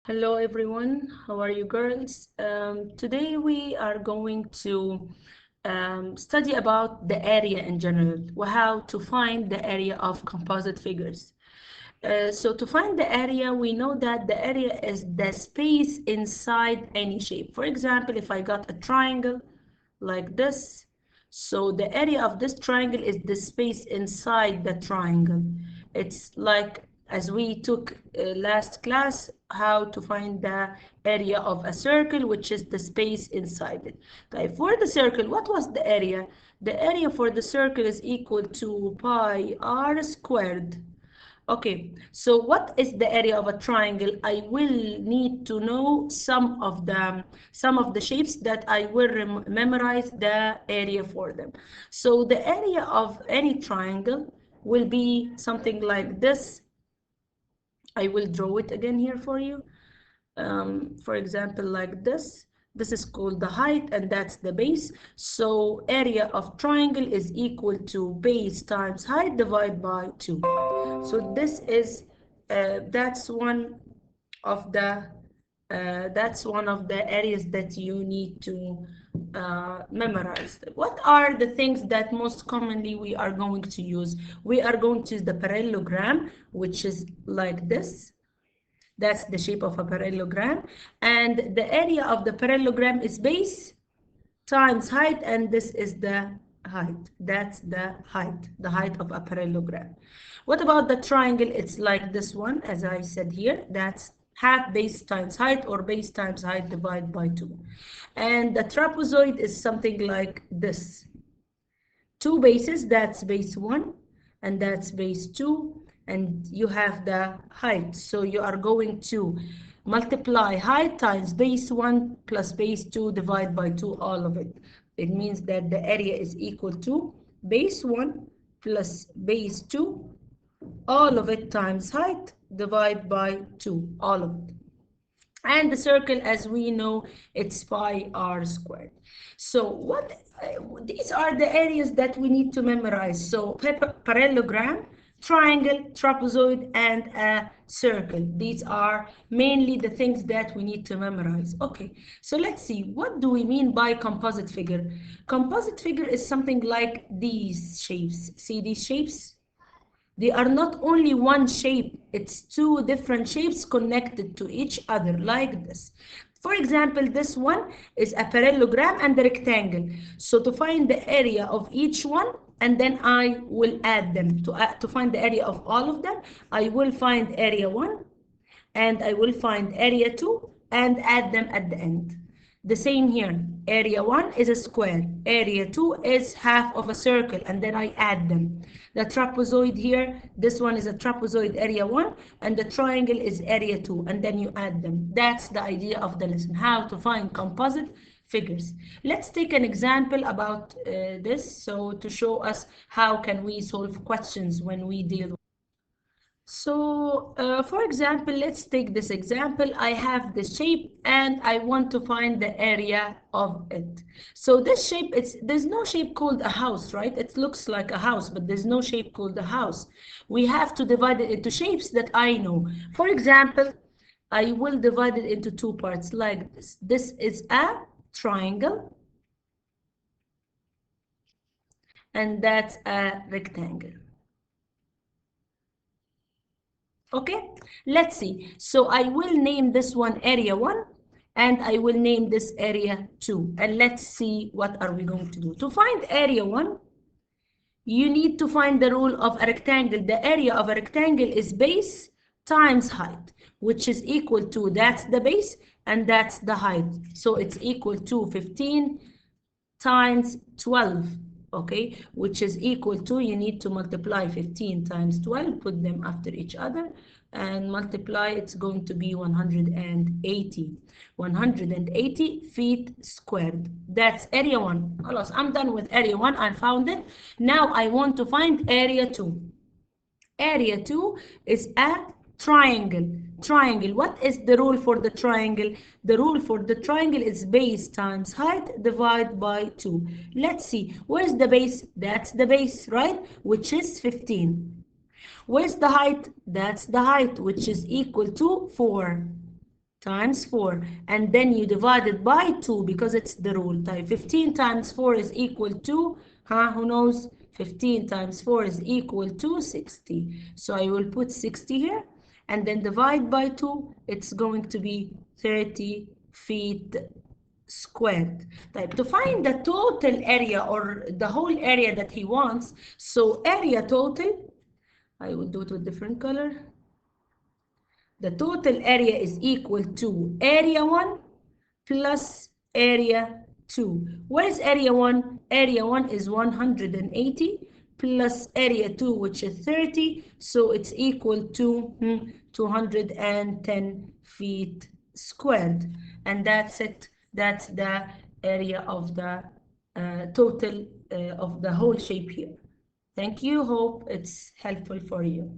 Hello everyone, how are you girls? Today we are going to study about the area in general, how to find the area of composite figures. So to find the area, we know that the area is the space inside any shape. For example, if I got a triangle like this, so the area of this triangle is the space inside the triangle. It's like as we took last class, how to find the area of a circle, which is the space inside it. Okay, for the circle, what was the area? The area for the circle is equal to pi r squared. Okay, so what is the area of a triangle? I will need to know some of the shapes that I will memorize the area for them. So the area of any triangle will be something like this. I will draw it again here for you. For example, like this. This is called the height, and that's the base. So area of triangle is equal to base times height divided by 2. So this is of the that's one of the areas that you need to memorize. What are the things that most commonly we are going to use? We are going to use the parallelogram, which is like this. That's the shape of a parallelogram. And the area of the parallelogram is base times height, and this is the height. That's the height of a parallelogram. What about the triangle? It's like this one, as I said here. That's half base times height, or base times height divided by 2. And the trapezoid is something like this. Two bases, that's base 1 and that's base 2, and you have the height. So you are going to multiply height times base 1 plus base 2 divided by 2, all of it. It means that the area is equal to base 1 plus base 2, all of it times height divided by 2, all of it. And the circle, as we know, it's pi r squared. So these are the areas that we need to memorize. So parallelogram, triangle, trapezoid, and a circle. These are mainly the things that we need to memorize. Okay, so let's see, what do we mean by composite figure? Composite figure is something like these shapes. See these shapes? They are not only one shape, it's two different shapes connected to each other like this. For example, this one is a parallelogram and a rectangle. So to find the area of each one, and then I will add them. To find the area of all of them, I will find area 1, and I will find area 2, and add them at the end. The same here. Area 1 is a square. Area 2 is half of a circle, and then I add them. The trapezoid here, this one is a trapezoid, area 1, and the triangle is area 2, and then you add them. That's the idea of the lesson, how to find composite figures. Let's take an example about this, so to show us how can we solve questions when we deal with. So, for example, let's take this example. I have this shape and I want to find the area of it. So this shape, there's no shape called a house, right? It looks like a house, but there's no shape called a house. We have to divide it into shapes that I know. For example, I will divide it into two parts like this. This is a triangle, and that's a rectangle. Okay, let's see. So I will name this one area 1, and I will name this area 2. And let's see what are we going to do. To find area 1, you need to find the rule of a rectangle. The area of a rectangle is base times height, which is equal to, that's the base and that's the height. So it's equal to 15 times 12. Okay, which is equal to, you need to multiply 15 times 12, put them after each other, and multiply, it's going to be 180 feet squared. That's area 1. خلاص, I'm done with area 1. I found it. Now I want to find area 2. Area 2 is a triangle. Triangle. What is the rule for the triangle? The rule for the triangle is base times height divided by 2. Let's see. Where's the base? That's the base, right? Which is 15. Where's the height? That's the height, which is equal to 4 times 4, and then you divide it by 2 because it's the rule. Type 15 times 4 is equal to, who knows? 15 times 4 is equal to 60. So I will put 60 here, and then divide by 2, it's going to be 30 feet squared. Type to find the total area or the whole area that he wants. So area total, I will do it with different color. The total area is equal to area 1 plus area 2. Where is area 1? Area 1 is 180 plus area 2, which is 30. So it's equal to 210 feet squared. And that's it. That's the area of the total of the whole shape here. Thank you. Hope it's helpful for you.